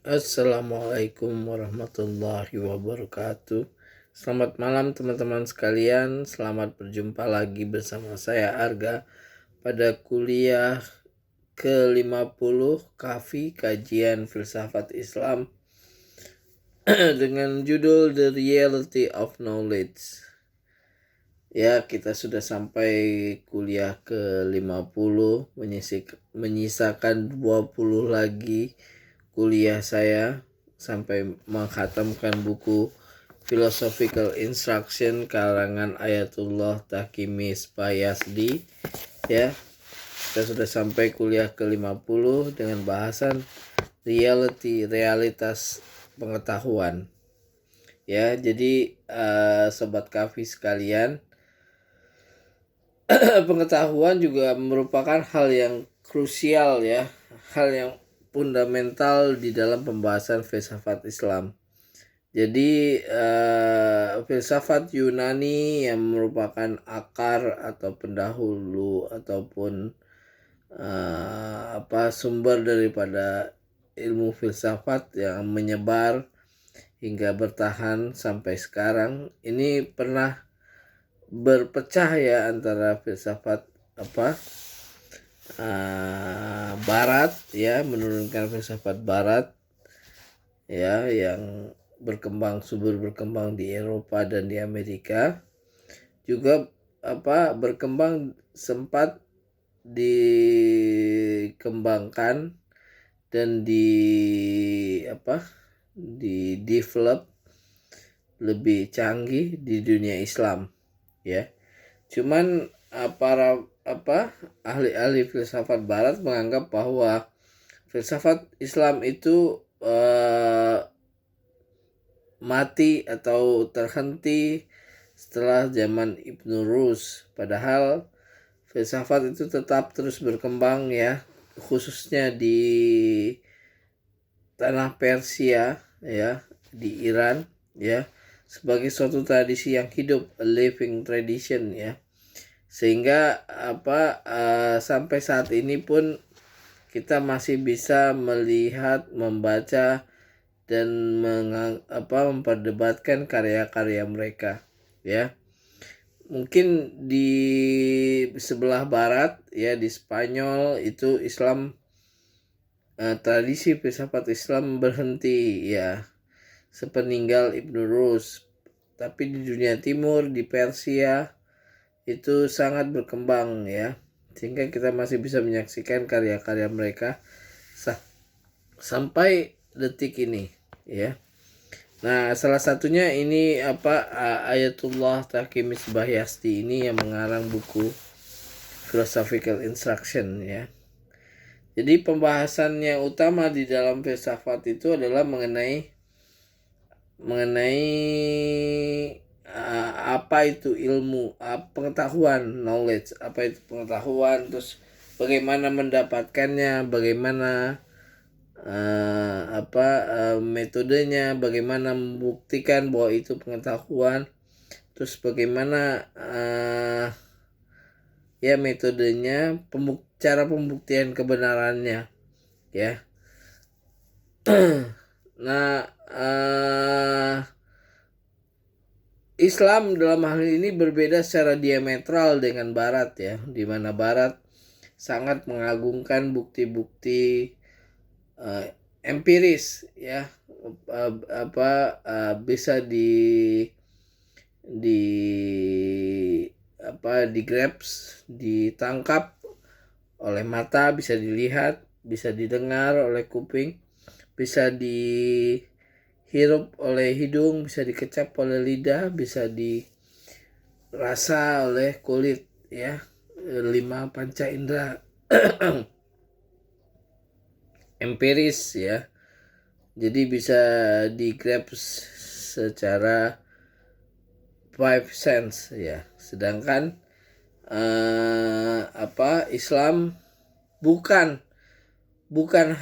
Assalamualaikum warahmatullahi wabarakatuh. Selamat malam teman-teman sekalian. Selamat berjumpa lagi bersama saya Arga pada kuliah ke-50 KAFI Kajian Filsafat Islam dengan judul The Reality of Knowledge. Ya, kita sudah sampai kuliah ke-50, menyisakan 20 lagi kuliah saya sampai menghatamkan buku Philosophical Instruction karangan Ayatullah Taqiyuddin Bayazidi. Ya, kita sudah sampai kuliah ke-50 dengan bahasan realitas pengetahuan. Ya, jadi sobat kafi sekalian, pengetahuan juga merupakan hal yang krusial, ya, hal yang fundamental di dalam pembahasan filsafat Islam. Jadi filsafat Yunani yang merupakan akar atau pendahulu ataupun sumber daripada ilmu filsafat yang menyebar hingga bertahan sampai sekarang, ini pernah berpecah ya antara filsafat Barat, ya, menurunkan filsafat Barat, ya, yang berkembang di Eropa dan di Amerika, juga berkembang sempat dikembangkan dan di develop lebih canggih di dunia Islam, ya. Cuman para ahli-ahli filsafat Barat menganggap bahwa filsafat Islam itu mati atau terhenti setelah zaman Ibnu Rus. Padahal filsafat itu tetap terus berkembang, ya, khususnya di tanah Persia, ya, di Iran, ya, sebagai suatu tradisi yang hidup, a living tradition, ya. Sehingga sampai saat ini pun kita masih bisa melihat, membaca dan memperdebatkan karya-karya mereka, ya. Mungkin di sebelah barat, ya, di Spanyol itu Islam, tradisi filsafat Islam berhenti, ya, sepeninggal Ibnu Rus. Tapi di dunia timur, di Persia, itu sangat berkembang, ya, sehingga kita masih bisa menyaksikan karya-karya mereka sampai detik ini, ya. Nah, salah satunya ini Ayatullah Taqiyuddin Bayazidi ini yang mengarang buku Philosophical Instruction, ya. Jadi pembahasan yang utama di dalam filsafat itu adalah mengenai apa itu ilmu, pengetahuan, knowledge, apa itu pengetahuan, terus bagaimana mendapatkannya, bagaimana metodenya, bagaimana membuktikan bahwa itu pengetahuan, terus bagaimana metodenya, cara pembuktian kebenarannya, ya. Nah, Islam dalam hal ini berbeda secara diametral dengan Barat, ya, di mana Barat sangat mengagungkan bukti-bukti empiris, ya, bisa grabs, ditangkap oleh mata, bisa dilihat, bisa didengar oleh kuping, bisa dihirup oleh hidung, bisa dikecap oleh lidah, bisa dirasa oleh kulit, ya, 5 panca indera empiris, ya. Jadi bisa di-grab secara 5 sense, ya. Sedangkan Islam bukan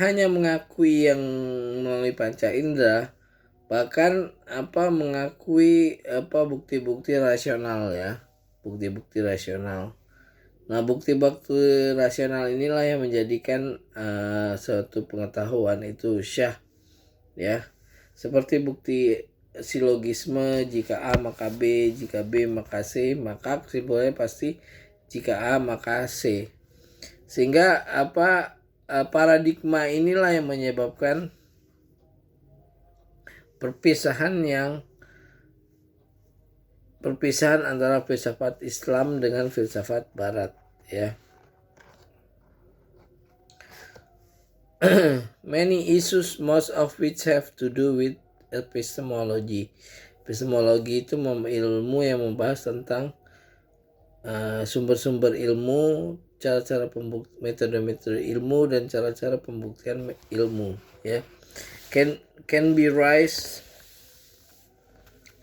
hanya mengakui yang melalui panca indera, bahkan mengakui bukti-bukti rasional, ya. Bukti-bukti rasional. Nah, bukti-bukti rasional inilah yang menjadikan suatu pengetahuan itu syah, ya. Seperti bukti silogisme, jika A maka B, jika B maka C, maka kesimpulannya pasti jika A maka C. Sehingga paradigma inilah yang menyebabkan perpisahan antara filsafat Islam dengan filsafat Barat, ya. Many issues, most of which have to do with epistemology. Epistemologi itu ilmu yang membahas tentang sumber-sumber ilmu, cara-cara metode-metode ilmu, dan cara-cara pembuktian ilmu, ya. Can be raised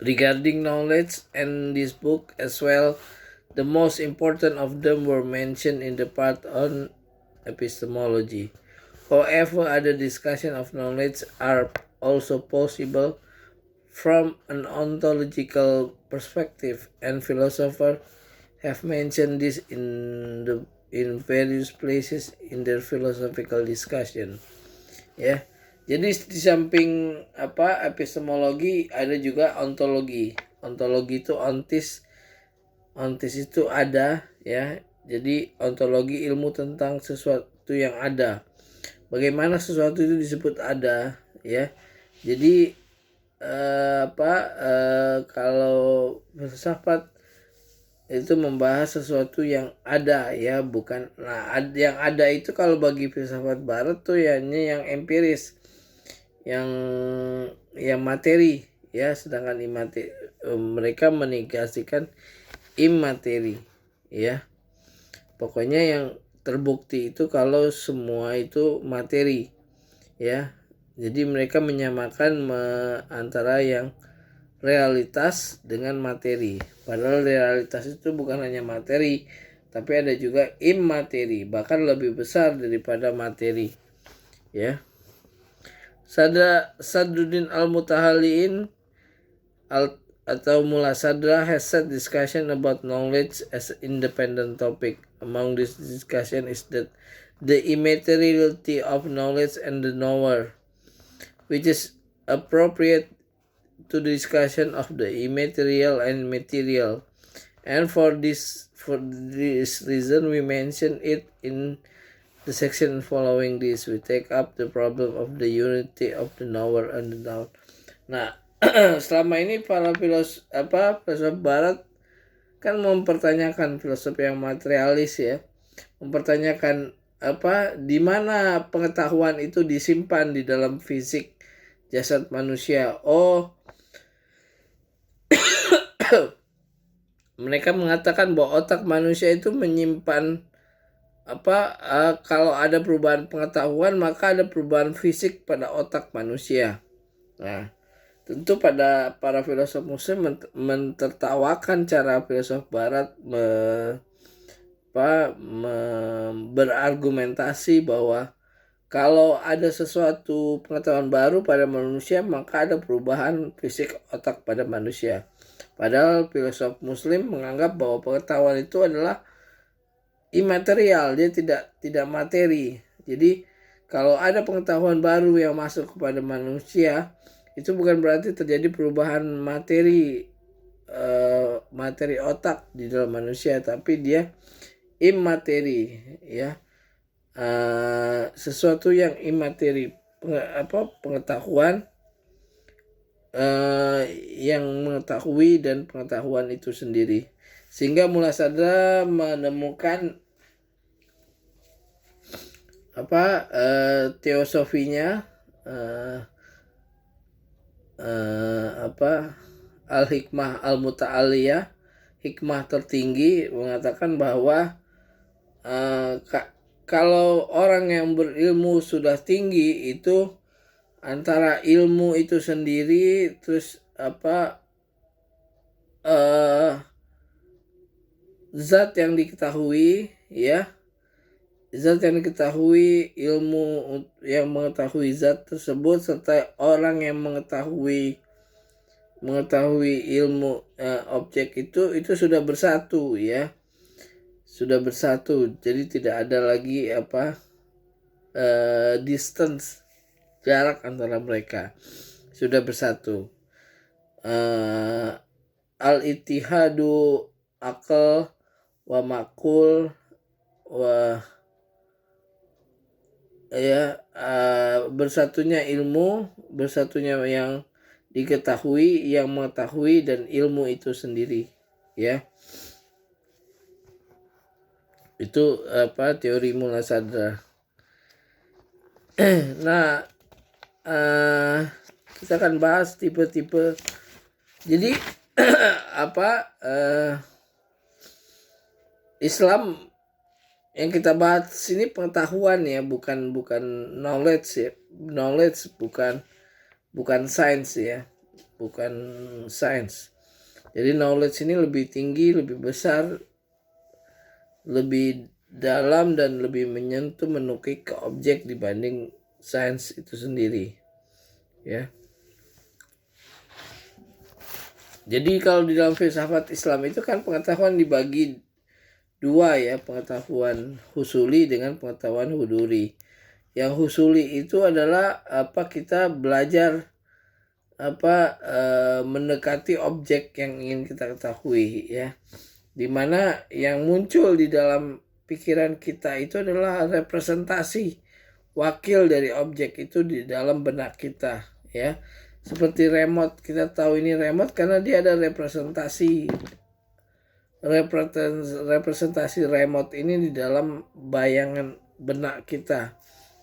regarding knowledge, and this book as well. The most important of them were mentioned in the part on epistemology. However, other discussion of knowledge are also possible from an ontological perspective, and philosophers have mentioned this in various places in their philosophical discussion. Ya, jadi di samping epistemologi ada juga ontologi. Ontologi itu ontis itu ada, ya. Jadi ontologi ilmu tentang sesuatu yang ada. Bagaimana sesuatu itu disebut ada, ya. Jadi kalau filsafat itu membahas sesuatu yang ada, ya, bukan. Nah, yang ada itu kalau bagi filsafat Barat tuh ya yang empiris, yang materi, ya. Sedangkan mereka menegasikan imateri, ya. Pokoknya yang terbukti itu kalau semua itu materi, ya. Jadi mereka menyamakan antara yang realitas dengan materi. Padahal realitas itu bukan hanya materi, tapi ada juga imateri, bahkan lebih besar daripada materi, ya. Sadruddin Al-Mutahalliin atau Mullah Sadra has said discussion about knowledge as an independent topic. Among this discussion is that the immateriality of knowledge and the knower, which is appropriate to the discussion of the immaterial and material. And for this reason, we mention it in the section following this. We take up the problem of the unity of the knower and the known. Nah, selama ini para filsuf Barat kan mempertanyakan filosofi yang materialis, ya. Mempertanyakan di mana pengetahuan itu disimpan di dalam fisik jasad manusia. Mereka mengatakan bahwa otak manusia itu menyimpan kalau ada perubahan pengetahuan, maka ada perubahan fisik pada otak manusia. Nah, tentu pada para filosof Muslim mentertawakan cara filosof Barat berargumentasi bahwa kalau ada sesuatu pengetahuan baru pada manusia, maka ada perubahan fisik otak pada manusia. Padahal filosof Muslim menganggap bahwa pengetahuan itu adalah imaterial, dia tidak materi. Jadi kalau ada pengetahuan baru yang masuk kepada manusia, itu bukan berarti terjadi perubahan materi otak di dalam manusia, tapi dia imateri, ya. Sesuatu yang imateri, pengetahuan yang mengetahui dan pengetahuan itu sendiri. Sehingga Mullah Sadra menemukan teosofinya Al-Hikmah Al-Muta'aliyah, hikmah tertinggi, mengatakan bahwa kalau orang yang berilmu sudah tinggi, itu antara ilmu itu sendiri, terus zat yang diketahui, ya. Zat yang diketahui, ilmu yang mengetahui zat tersebut, serta orang yang mengetahui ilmu objek itu sudah bersatu, ya. Sudah bersatu. Jadi tidak ada lagi distance jarak antara mereka sudah bersatu. Al-ittihadu akal wa makul wa bersatunya ilmu, bersatunya yang diketahui, yang mengetahui, dan ilmu itu sendiri, ya. Itu teori mula sadra. Nah, kita akan bahas tipe-tipe. Jadi Islam yang kita bahas ini pengetahuan ya, bukan knowledge ya. Knowledge bukan science ya, bukan science. Jadi knowledge ini lebih tinggi, lebih besar, lebih dalam, dan lebih menyentuh, menukik ke objek dibanding sains itu sendiri, ya. Jadi kalau di dalam filsafat Islam itu kan pengetahuan dibagi dua ya, pengetahuan husuli dengan pengetahuan huduri. Yang husuli itu adalah kita belajar mendekati objek yang ingin kita ketahui ya. Dimana yang muncul di dalam pikiran kita itu adalah representasi wakil dari objek itu di dalam benak kita ya. Seperti remote, kita tahu ini remote karena dia ada representasi remote ini di dalam bayangan benak kita.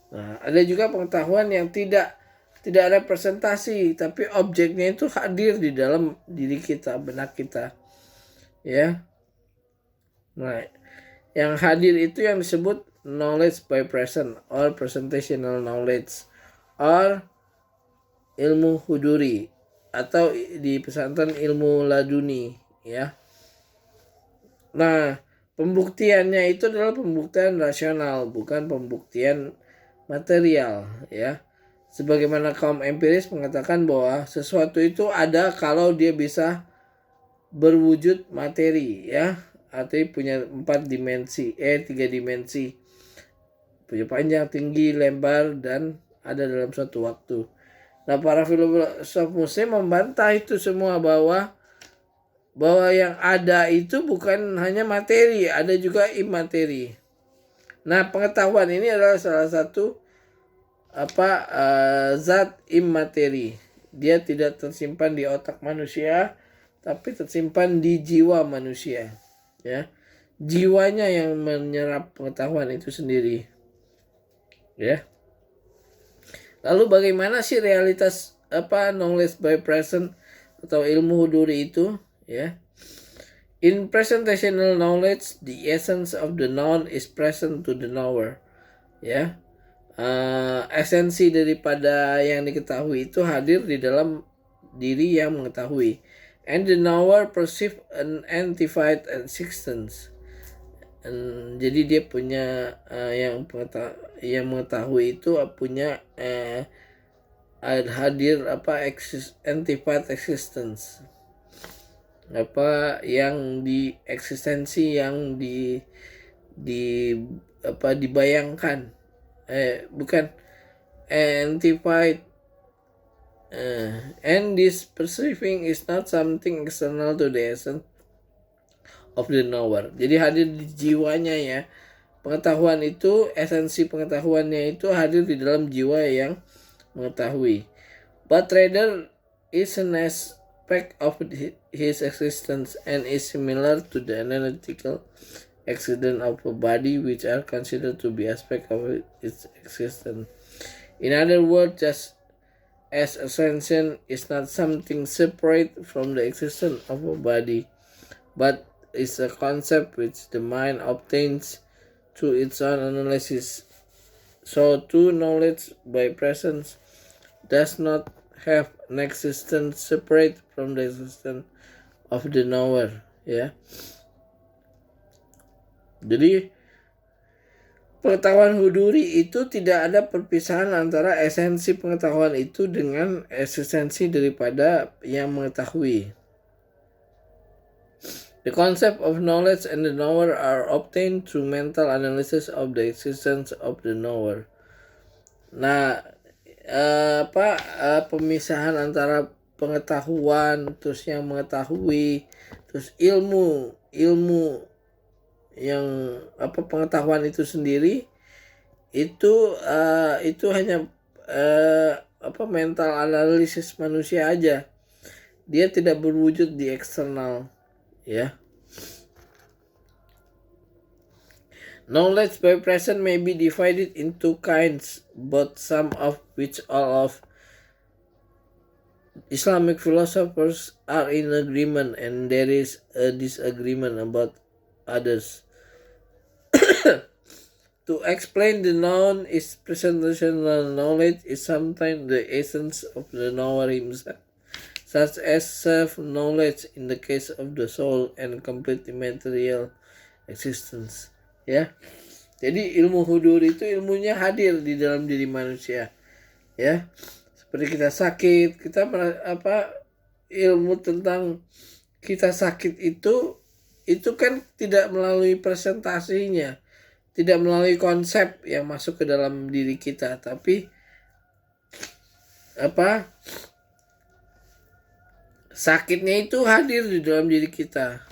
Nah, ada juga pengetahuan yang tidak representasi, tapi objeknya itu hadir di dalam diri kita, benak kita. Ya. Nah, yang hadir itu yang disebut knowledge by present or presentational knowledge or ilmu huduri atau di pesantren ilmu laduni ya. Nah, pembuktiannya itu adalah pembuktian rasional, bukan pembuktian material ya. Sebagaimana kaum empiris mengatakan bahwa sesuatu itu ada kalau dia bisa berwujud materi ya, artinya punya 3 dimensi, punya panjang, tinggi, lebar, dan ada dalam suatu waktu. Nah, para filosof muslim membantah itu semua, bahwa yang ada itu bukan hanya materi, ada juga imateri. Nah, pengetahuan ini adalah salah satu zat imateri. Dia tidak tersimpan di otak manusia, tapi tersimpan di jiwa manusia. Ya, jiwanya yang menyerap pengetahuan itu sendiri. Ya. Lalu bagaimana sih realitas knowledge by present atau ilmu huduri itu? Ya. In presentational knowledge, the essence of the known is present to the knower. Ya. Esensi daripada yang diketahui itu hadir di dalam diri yang mengetahui. And the knower perceive an identified existence. Jadi dia punya yang mengetahui itu punya hadir identified existence, yang di eksistensi yang dibayangkan, bukan identified, and this perceiving is not something external to the essence of the knower. Jadi hadir di jiwanya ya. Pengetahuan itu, esensi pengetahuannya itu hadir di dalam jiwa yang mengetahui. But rather is an aspect of his existence and is similar to the analytical existence of a body, which are considered to be aspects of its existence. In other words, just as ascension is not something separate from the existence of a body, but is a concept which the mind obtains through its own analysis. So too, knowledge by presence does not have an existence separate from the existence of the knower. Ya. Jadi pengetahuan huduri itu tidak ada perpisahan antara esensi pengetahuan itu dengan eksistensi daripada yang mengetahui. The concept of knowledge and the knower are obtained through mental analysis of the existence of the knower. Nah, pemisahan antara pengetahuan, terus yang mengetahui, terus ilmu yang pengetahuan itu sendiri itu hanya mental analisis manusia aja. Dia tidak berwujud di eksternal, ya. Knowledge by present may be divided into kinds, but some of which all of Islamic philosophers are in agreement, and there is a disagreement about others. To explain the noun is presentational knowledge is sometimes the essence of the knower himself, such as self-knowledge in the case of the soul and complete immaterial existence. Ya, jadi ilmu hudur itu ilmunya hadir di dalam diri manusia. Ya, seperti kita sakit, kita ilmu tentang kita sakit itu kan tidak melalui presentasinya, tidak melalui konsep yang masuk ke dalam diri kita, tapi sakitnya itu hadir di dalam diri kita.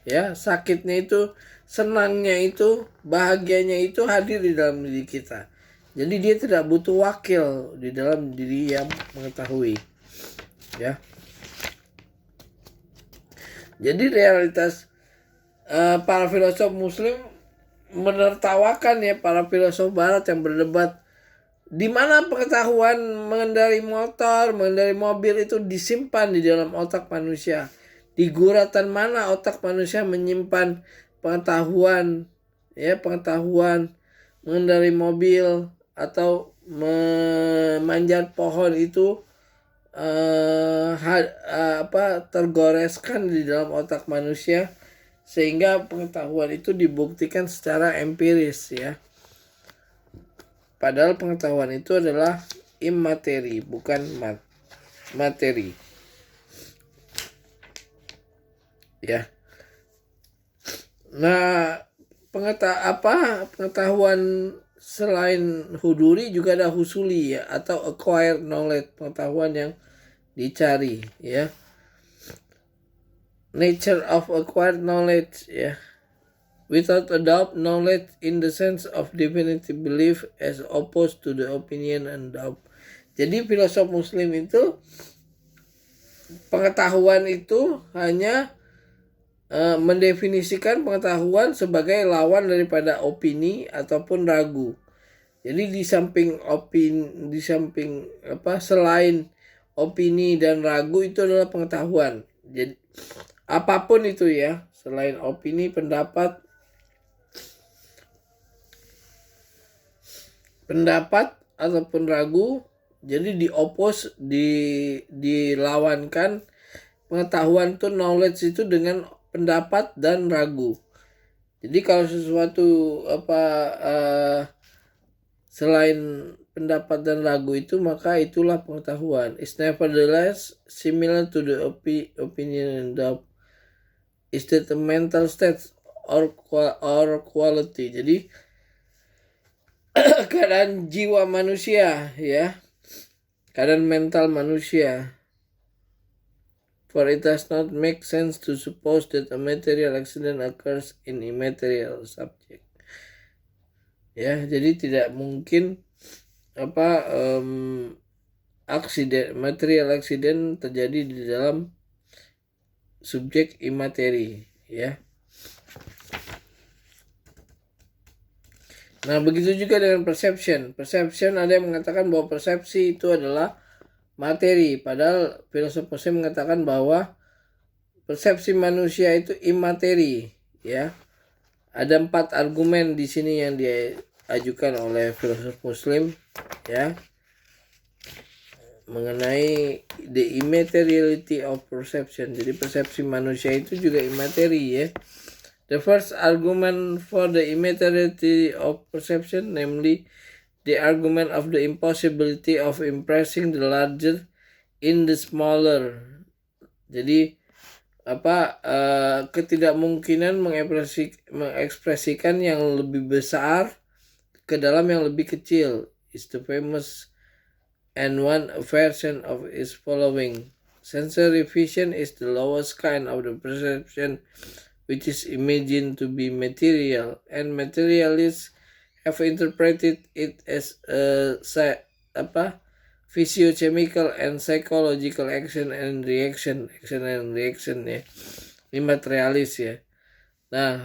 Ya, sakitnya itu, senangnya itu, bahagianya itu hadir di dalam diri kita. Jadi dia tidak butuh wakil di dalam diri yang mengetahui. Ya. Jadi realitas para filosof muslim menertawakan ya para filosof barat yang berdebat di mana pengetahuan mengendarai motor, mengendarai mobil itu disimpan di dalam otak manusia. Di guratan mana otak manusia menyimpan pengetahuan mengendarai mobil atau memanjat pohon itu tergoreskan di dalam otak manusia, sehingga pengetahuan itu dibuktikan secara empiris, ya. Padahal pengetahuan itu adalah immateri, bukan materi. Ya. Nah, pengetahuan selain huduri juga ada husuli, ya, atau acquired knowledge, pengetahuan yang dicari, ya. Nature of acquired knowledge, ya. Without a doubt, knowledge in the sense of definitive belief as opposed to the opinion and doubt. Jadi filosof muslim itu, pengetahuan itu hanya mendefinisikan pengetahuan sebagai lawan daripada opini ataupun ragu. Jadi selain opini dan ragu itu adalah pengetahuan. Jadi apapun itu, ya, selain opini, pendapat ataupun ragu, jadi dilawankan pengetahuan itu, knowledge itu dengan pendapat dan ragu. Jadi kalau sesuatu selain pendapat dan ragu itu, maka itulah pengetahuan. Is nevertheless similar to the opinion and doubt. Is that a mental state or quality? Jadi keadaan jiwa manusia, ya, keadaan mental manusia. For it does not make sense to suppose that a material accident occurs in immaterial subject. Ya, jadi tidak mungkin material accident terjadi di dalam subjek imateri, ya. Nah, begitu juga dengan perception. Perception, ada yang mengatakan bahwa persepsi itu adalah materi, padahal filosof muslim mengatakan bahwa persepsi manusia itu imateri, ya. Ada 4 argumen di sini yang diajukan oleh filosof muslim, ya, mengenai the immateriality of perception. Jadi persepsi manusia itu juga imateri, ya. The first argument for the immateriality of perception, namely the argument of the impossibility of impressing the larger in the smaller. Jadi ketidakmungkinan mengekspresikan yang lebih besar ke dalam yang lebih kecil, is the famous and one version of its following. Sensory vision is the lowest kind of the perception, which is imagined to be material, and materialists have interpreted it as a physiochemical and psychological action and reaction ya. Ini materialis ya. Nah,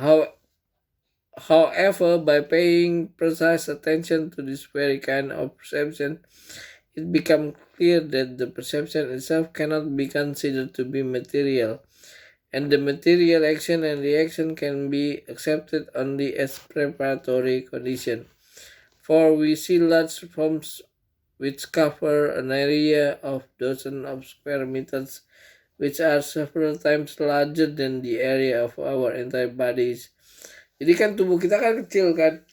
however, by paying precise attention to this very kind of perception, it becomes clear that the perception itself cannot be considered to be material, and the material action and reaction can be accepted only as preparatory condition. For we see large forms which cover an area of dozens of square meters, which are several times larger than the area of our entire bodies. Jadi kan tubuh kita kan kecil kan.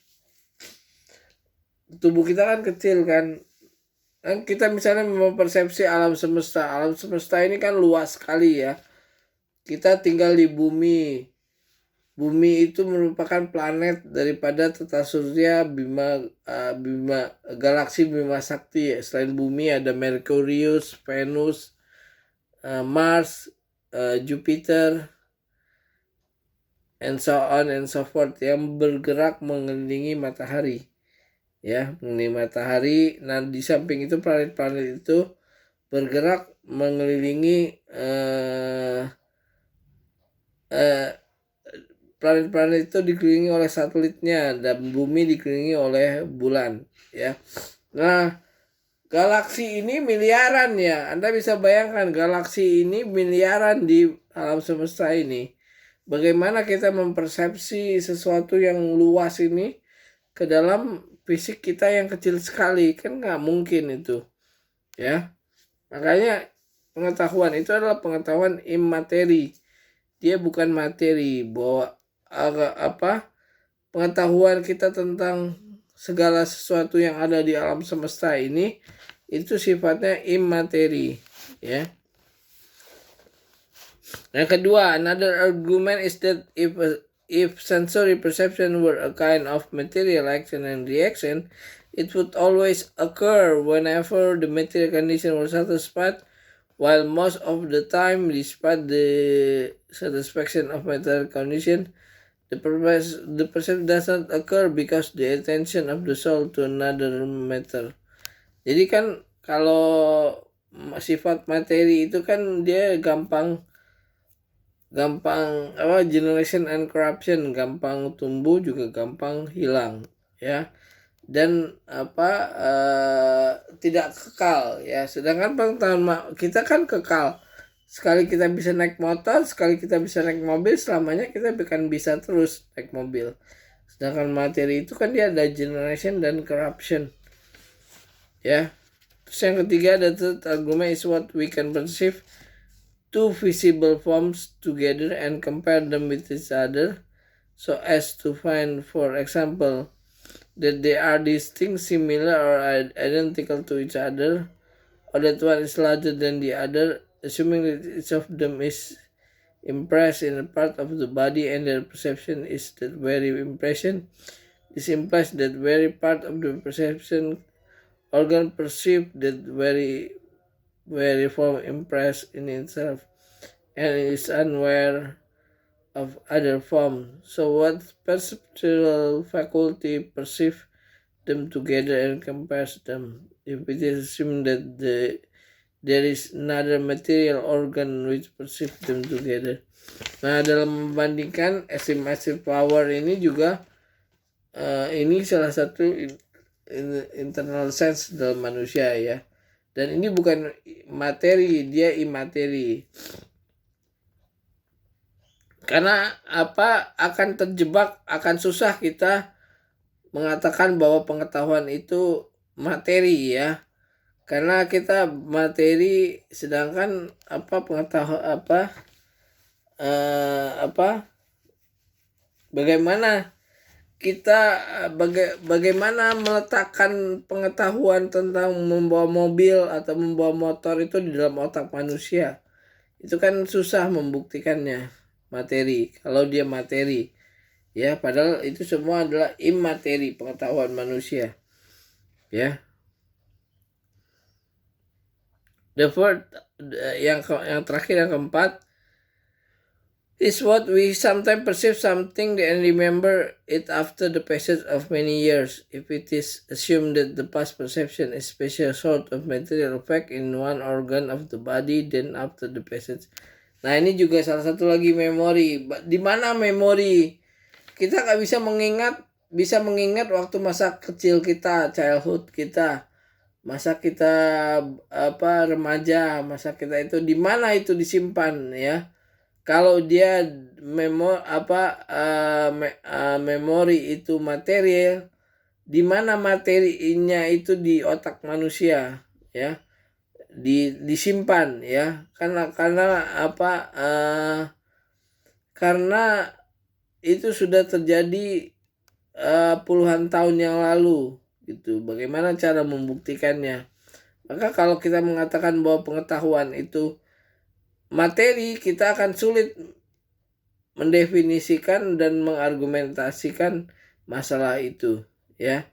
Kan kita misalnya mempersepsi alam semesta. Alam semesta ini kan luas sekali ya. Kita tinggal di bumi. Bumi itu merupakan planet daripada tata surya galaksi Bima Sakti. Selain bumi ada Merkurius, Venus, Mars, Jupiter, and so on and so forth, yang bergerak mengelilingi matahari. Ya, mengelilingi matahari. Nah, di samping itu planet-planet itu bergerak mengelilingi planet-planet itu dikelilingi oleh satelitnya dan bumi dikelilingi oleh bulan ya. Nah, galaksi ini miliaran ya. Anda bisa bayangkan galaksi ini miliaran di alam semesta ini. Bagaimana kita mempersepsi sesuatu yang luas ini ke dalam fisik kita yang kecil sekali, kan nggak mungkin itu ya. Makanya pengetahuan itu adalah pengetahuan immateri. Dia bukan materi. Bahwa pengetahuan kita tentang segala sesuatu yang ada di alam semesta ini itu sifatnya immateri ya. Yang kedua, another argument is that if sensory perception were a kind of material action and reaction, it would always occur whenever the material condition was satisfied, while most of the time, despite the satisfaction of material condition, the perception does not occur because the attention of the soul to another matter. Jadi kan kalau sifat materi itu kan dia gampang generation and corruption, gampang tumbuh juga gampang hilang ya. Dan tidak kekal ya. Sedangkan pengetahuan kita kan kekal. Sekali kita bisa naik motor, sekali kita bisa naik mobil, selamanya kita akan bisa terus naik mobil. Sedangkan materi itu kan dia ada generation dan corruption. Ya. Terus yang ketiga, the third argument is what we can perceive two visible forms together and compare them with each other so as to find, for example, that they are distinct, similar, or identical to each other, or that one is larger than the other, assuming that each of them is impressed in a part of the body and their perception is that very impression. This implies that very part of the perception organ perceive that very form impressed in itself and is unaware of other form. So what perceptual faculty perceive them together and compares them? If it is assumed that there is another material organ which perceive them together. Nah, dalam membandingkan estimasi power ini juga ini salah satu internal sense dalam manusia ya. Dan ini bukan materi, dia imateri. Karena akan terjebak, akan susah kita mengatakan bahwa pengetahuan itu materi ya. Karena kita materi, sedangkan pengetahuan bagaimana kita bagaimana meletakkan pengetahuan tentang membawa mobil atau membawa motor itu di dalam otak manusia. Itu kan susah membuktikannya materi, kalau dia materi ya, padahal itu semua adalah imateri, pengetahuan manusia ya. The fourth, yang terakhir, yang keempat, is what we sometimes perceive something and remember it after the passage of many years. If it is assumed that the past perception is special sort of material effect in one organ of the body, then after the passage. Nah, ini juga salah satu lagi memori. Di mana memori? Kita nggak bisa mengingat waktu masa kecil kita, childhood kita, masa kita remaja, masa kita itu di mana itu disimpan ya. Kalau dia memori itu material, di mana materinya itu di otak manusia ya, disimpan ya, karena itu sudah terjadi puluhan tahun yang lalu gitu. Bagaimana cara membuktikannya? Maka kalau kita mengatakan bahwa pengetahuan itu materi, kita akan sulit mendefinisikan dan mengargumentasikan masalah itu ya.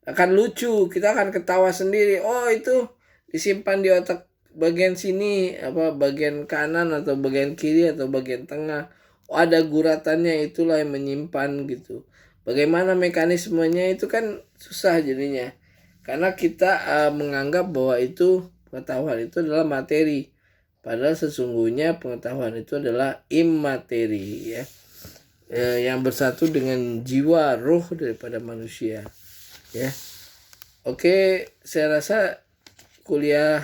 Akan lucu, kita akan ketawa sendiri. Oh, itu disimpan di otak bagian sini, bagian kanan atau bagian kiri atau bagian tengah. Oh, ada guratannya, itulah yang menyimpan gitu. Bagaimana mekanismenya itu kan susah jadinya. Karena kita menganggap bahwa itu pengetahuan itu adalah materi. Padahal sesungguhnya pengetahuan itu adalah imateri ya, yang bersatu dengan jiwa roh daripada manusia ya. Oke, saya rasa kuliah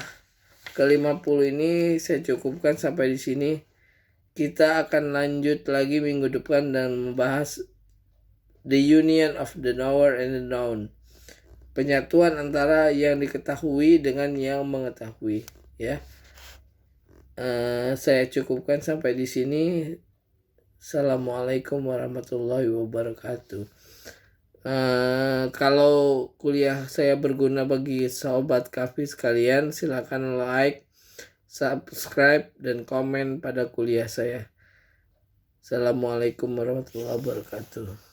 ke-50 ini saya cukupkan sampai di sini. Kita akan lanjut lagi minggu depan dan membahas the union of the knower and the known. Penyatuan antara yang diketahui dengan yang mengetahui ya. Saya cukupkan sampai di sini. Assalamualaikum warahmatullahi wabarakatuh. Kalau kuliah saya berguna bagi sahabat Kafi sekalian, silakan like, subscribe, dan komen pada kuliah saya. Assalamualaikum warahmatullahi wabarakatuh.